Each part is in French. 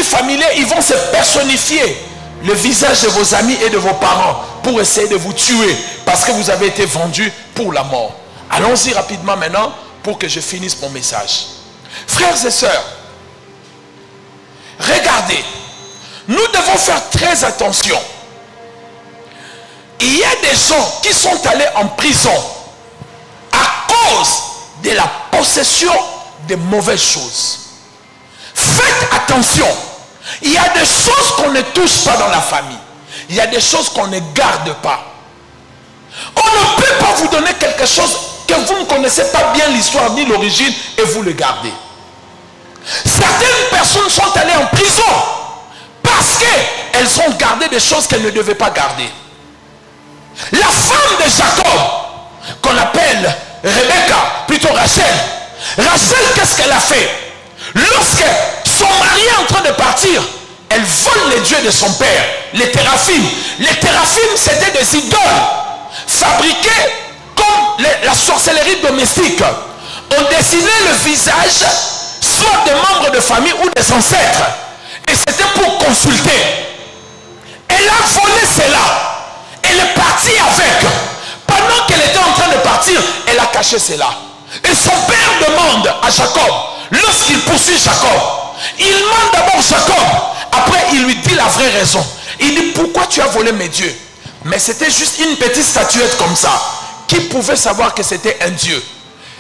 familiers, ils vont se personnifier le visage de vos amis et de vos parents pour essayer de vous tuer parce que vous avez été vendus pour la mort. Allons-y rapidement maintenant pour que je finisse mon message. Frères et sœurs, regardez, nous devons faire très attention. Il y a des gens qui sont allés en prison à cause de la possession de mauvaises choses. Faites attention. Il y a des choses qu'on ne touche pas dans la famille. Il y a des choses qu'on ne garde pas. On ne peut pas vous donner quelque chose que vous ne connaissez pas bien l'histoire ni l'origine et vous le gardez. Certaines personnes sont allées en prison parce qu'elles ont gardé des choses qu'elles ne devaient pas garder. La femme de Jacob, qu'on appelle Rebecca, plutôt Rachel. Rachel, qu'est-ce qu'elle a fait? Lorsque son mari est en train de partir, elle vole les dieux de son père, les téraphimes. Les téraphimes, c'était des idoles fabriquées comme la sorcellerie domestique. On dessinait le visage soit des membres de famille ou des ancêtres. Et c'était pour consulter. Elle a volé cela. Elle est partie avec. Pendant qu'elle était en train de partir, elle a caché cela. Et son père demande à Jacob, lorsqu'il poursuit Jacob, il demande d'abord Jacob. Après, il lui dit la vraie raison. Il dit, pourquoi tu as volé mes dieux? Mais c'était juste une petite statuette comme ça. Qui pouvait savoir que c'était un dieu?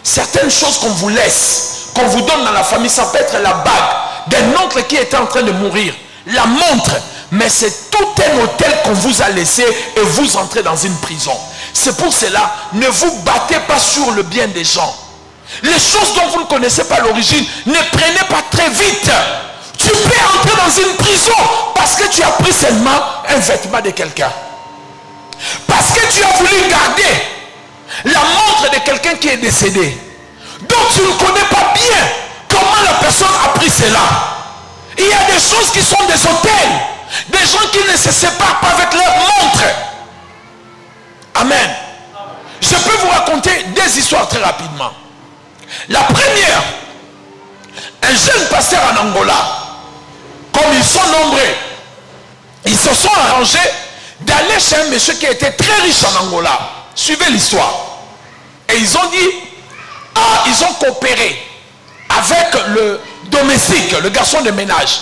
Certaines choses qu'on vous laisse, qu'on vous donne dans la famille, ça peut être la bague d'un oncle qui était en train de mourir, la montre, mais c'est tout un hôtel qu'on vous a laissé et vous entrez dans une prison. C'est pour cela, ne vous battez pas sur le bien des gens. Les choses dont vous ne connaissez pas l'origine, ne prenez pas très vite. Tu peux entrer dans une prison parce que tu as pris seulement un vêtement de quelqu'un. Parce que tu as voulu garder la montre de quelqu'un qui est décédé. Donc tu ne connais pas bien comment la personne a pris cela. Il y a des choses qui sont des hôtels. Des gens qui ne se séparent pas avec leur montre. Amen. Je peux vous raconter des histoires très rapidement. La première, un jeune pasteur en Angola, comme ils sont nombreux, ils se sont arrangés d'aller chez un monsieur qui était très riche en Angola. Suivez l'histoire. Et ils ont dit, ils ont coopéré avec le domestique, le garçon de ménage.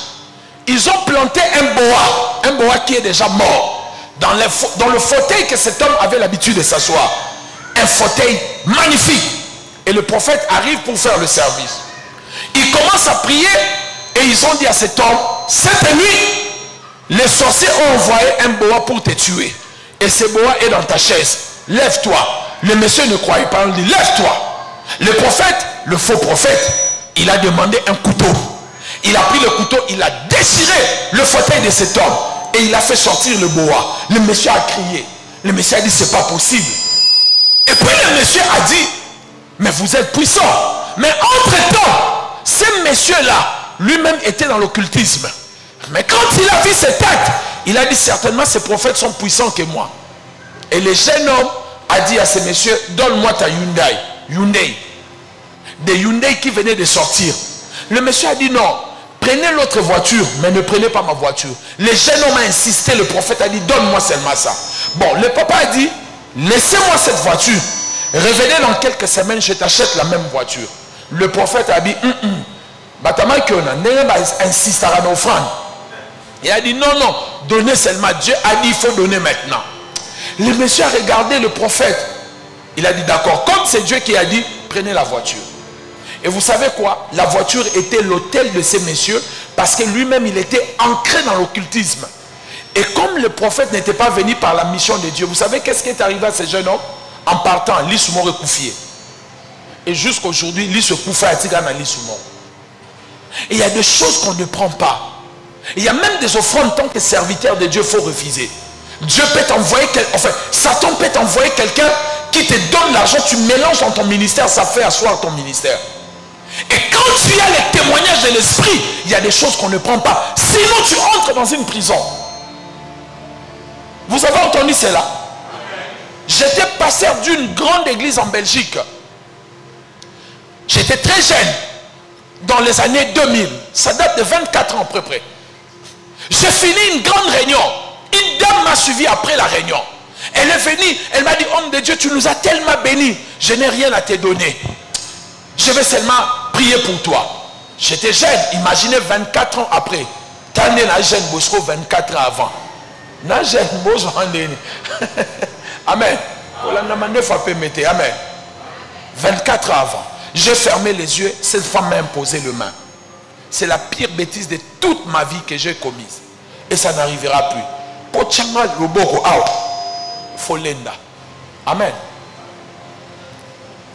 Ils ont planté un boa qui est déjà mort, dans le fauteuil que cet homme avait l'habitude de s'asseoir. Un fauteuil magnifique. Et le prophète arrive pour faire le service. Il commence à prier et ils ont dit à cet homme, cette nuit, les sorciers ont envoyé un boa pour te tuer. Et ce boa est dans ta chaise. Lève-toi. Le monsieur ne croyait pas, il dit, lève-toi. Le prophète, le faux prophète, il a demandé un couteau. Il a pris le couteau, il a déchiré le fauteuil de cet homme et il a fait sortir le boa. Le monsieur a crié. Le monsieur a dit, c'est pas possible. Et puis le monsieur a dit, mais vous êtes puissant. Mais entre-temps, ce monsieur-là, lui-même était dans l'occultisme. Mais quand il a vu ses têtes, il a dit, certainement ces prophètes sont puissants que moi. Et le jeune homme a dit à ce monsieur, donne-moi ta Hyundai. Des Hyundai qui venaient de sortir. Le monsieur a dit, non, prenez l'autre voiture, mais ne prenez pas ma voiture. Le jeune homme a insisté, le prophète a dit, donne-moi seulement ça. Bon, le papa a dit, laissez-moi cette voiture. Revenez dans quelques semaines, je t'achète la même voiture. Le prophète a dit, il a dit, non, donnez seulement. Dieu a dit, il faut donner maintenant. Le monsieur a regardé le prophète. Il a dit, d'accord, comme c'est Dieu qui a dit, prenez la voiture. Et vous savez quoi? La voiture était l'hôtel de ces messieurs parce que lui-même, il était ancré dans l'occultisme. Et comme le prophète n'était pas venu par la mission de Dieu, vous savez qu'est-ce qui est arrivé à ce jeune homme? En partant, l'Issoumor est coufié. Et jusqu'aujourd'hui, l'Issoumor est dans l'Issoumor. Et il y a des choses qu'on ne prend pas. Il y a même des offrandes, tant que serviteur de Dieu, il faut refuser. Dieu peut t'envoyer, Satan peut t'envoyer quelqu'un qui te donne l'argent, tu mélanges dans ton ministère, ça fait asseoir ton ministère. Et quand tu as les témoignages de l'esprit, il y a des choses qu'on ne prend pas. Sinon, tu entres dans une prison. Vous avez entendu cela? J'étais pasteur d'une grande église en Belgique. J'étais très jeune, dans les années 2000. Ça date de 24 ans à peu près. J'ai fini une grande réunion. Une dame m'a suivi après la réunion. Elle est venue, elle m'a dit, homme de Dieu, tu nous as tellement bénis. Je n'ai rien à te donner. Je vais seulement prier pour toi. J'étais jeune, imaginez 24 ans après. Tant de jeune Bosco 24 ans avant. Na jeune Bosco Amen. Amen. 24 ans avant. J'ai fermé les yeux, cette femme m'a imposé le main. C'est la pire bêtise de toute ma vie que j'ai commise. Et ça n'arrivera plus. Pochanga Loboko Ao. Folenda. Amen.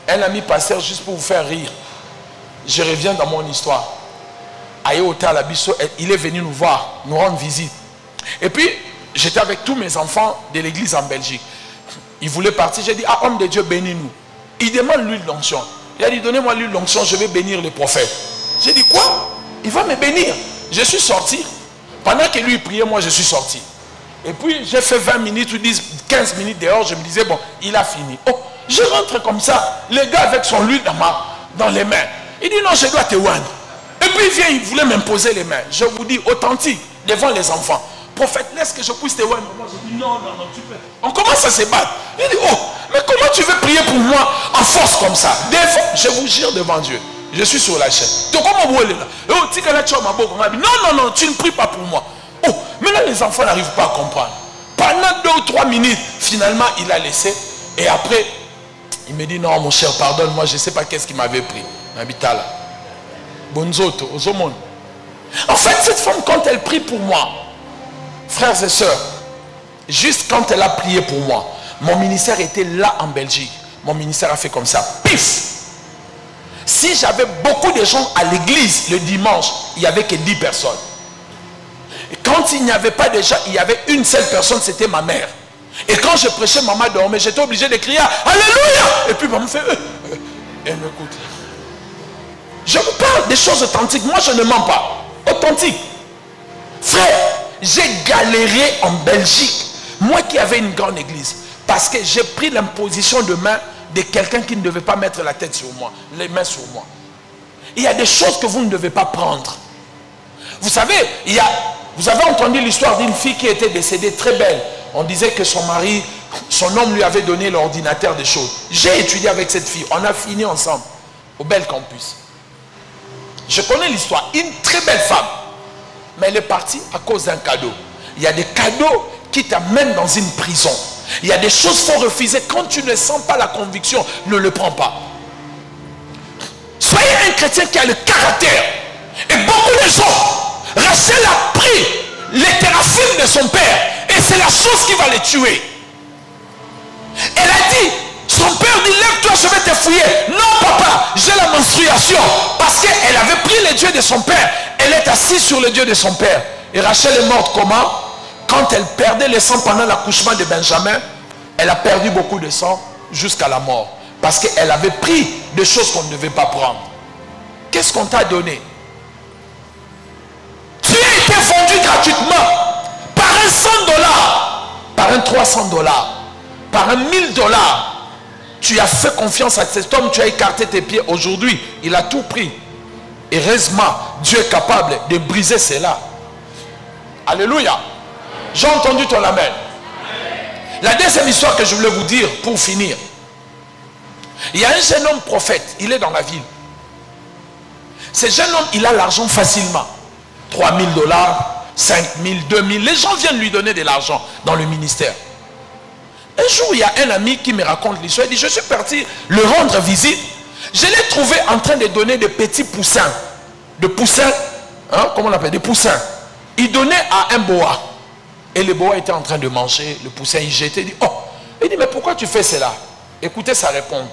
Un ami pasteur, juste pour vous faire rire. Je reviens dans mon histoire. Aïota Labisso, il est venu nous voir, nous rendre visite. Et puis, j'étais avec tous mes enfants de l'église en Belgique. Il voulait partir. J'ai dit, ah, homme de Dieu, bénis-nous. Il demande l'huile d'onction. Il a dit, donnez-moi l'huile d'onction, je vais bénir les prophètes. J'ai dit, quoi? Il va me bénir. Je suis sorti. Pendant que lui priait, moi je suis sorti. Et puis j'ai fait 20 minutes ou 10, 15 minutes dehors. Je me disais, bon, il a fini. Oh, je rentre comme ça. Le gars avec son huile dans les mains. Il dit, non, je dois te oindre. Et puis il vient, il voulait m'imposer les mains. Je vous dis, authentique, devant les enfants. Prophète, laisse que je puisse te oindre. Moi je dis, non, tu peux. On commence à se battre. Il dit, oh, mais comment tu veux prier pour moi en force comme ça? Je vous jure devant Dieu. Je suis sur la chaîne. Non, non, tu ne pries pas pour moi. Oh, mais là les enfants n'arrivent pas à comprendre. Pendant 2 ou 3 minutes, finalement il a laissé. Et après, il me dit, non mon cher, pardonne-moi, je ne sais pas qu'est-ce qu'il m'avait pris. En fait, cette femme, quand elle prie pour moi, frères et sœurs, juste quand elle a prié pour moi, mon ministère était là en Belgique. Mon ministère a fait comme ça. Pif! Si j'avais beaucoup de gens à l'église le dimanche, il n'y avait que 10 personnes. Et quand il n'y avait pas de gens, il y avait une seule personne, c'était ma mère. Et quand je prêchais, maman dormait, j'étais obligé de crier Alléluia. Et puis maman fait elle m'écoute. Je vous parle des choses authentiques. Moi je ne mens pas. Authentique. Frère, j'ai galéré en Belgique. Moi qui avais une grande église. Parce que j'ai pris l'imposition de main de quelqu'un qui ne devait pas mettre la tête sur moi, les mains sur moi. Il y a des choses que vous ne devez pas prendre. Vous savez, vous avez entendu l'histoire d'une fille qui était décédée très belle. On disait que son mari, son homme lui avait donné l'ordinateur des choses. J'ai étudié avec cette fille. On a fini ensemble au Bel Campus. Je connais l'histoire. Une très belle femme. Mais elle est partie à cause d'un cadeau. Il y a des cadeaux qui t'amènent dans une prison. Il y a des choses qu'il faut refuser. Quand tu ne sens pas la conviction, ne le prends pas. Soyez un chrétien qui a le caractère. Et beaucoup de gens, Rachel a pris les théraphines de son père. Et c'est la chose qui va les tuer. Elle a dit, son père dit, lève-toi, je vais te fouiller. Non papa, j'ai la menstruation. Parce qu'elle avait pris les dieux de son père. Elle est assise sur les dieux de son père. Et Rachel est morte comment? Quand elle perdait le sang pendant l'accouchement de Benjamin, elle a perdu beaucoup de sang jusqu'à la mort. Parce qu'elle avait pris des choses qu'on ne devait pas prendre. Qu'est-ce qu'on t'a donné? Tu as été vendu gratuitement par un $100, par un $300, par un $1000. Tu as fait confiance à cet homme, tu as écarté tes pieds. Aujourd'hui, il a tout pris. Heureusement, Dieu est capable de briser cela. Alléluia. J'ai entendu ton amen. La deuxième histoire que je voulais vous dire pour finir. Il y a un jeune homme prophète, il est dans la ville. Ce jeune homme, il a l'argent facilement. $3000, 5000, 2000. Les gens viennent lui donner de l'argent dans le ministère. Un jour, il y a un ami qui me raconte l'histoire. Il dit, je suis parti le rendre visite. Je l'ai trouvé en train de donner des petits poussins. Des poussins, hein, comment on appelle? Des poussins. Il donnait à un boa. Et le boa était en train de manger. Le poussin, il jetait. Il dit, oh. Il dit, mais pourquoi tu fais cela? Écoutez sa réponse.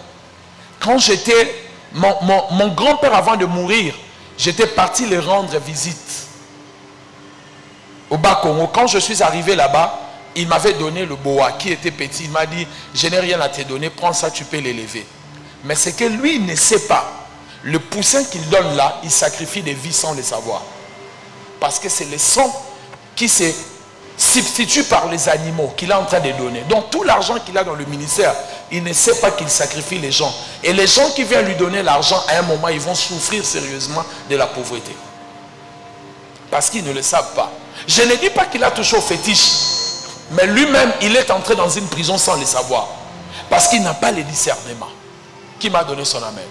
Quand j'étais... Mon grand-père, avant de mourir, j'étais parti le rendre visite. Au Bas-Congo. Quand je suis arrivé là-bas, il m'avait donné le boa qui était petit. Il m'a dit, je n'ai rien à te donner, prends ça, tu peux l'élever. Mais c'est que lui, il ne sait pas. Le poussin qu'il donne là, il sacrifie des vies sans le savoir. Parce que c'est le sang qui se substitue par les animaux qu'il est en train de donner. Donc tout l'argent qu'il a dans le ministère, il ne sait pas qu'il sacrifie les gens. Et les gens qui viennent lui donner l'argent, à un moment, ils vont souffrir sérieusement de la pauvreté. Parce qu'ils ne le savent pas. Je ne dis pas qu'il a touché au fétiche. Mais lui-même, il est entré dans une prison sans le savoir. Parce qu'il n'a pas le discernement. Qui m'a donné son amen?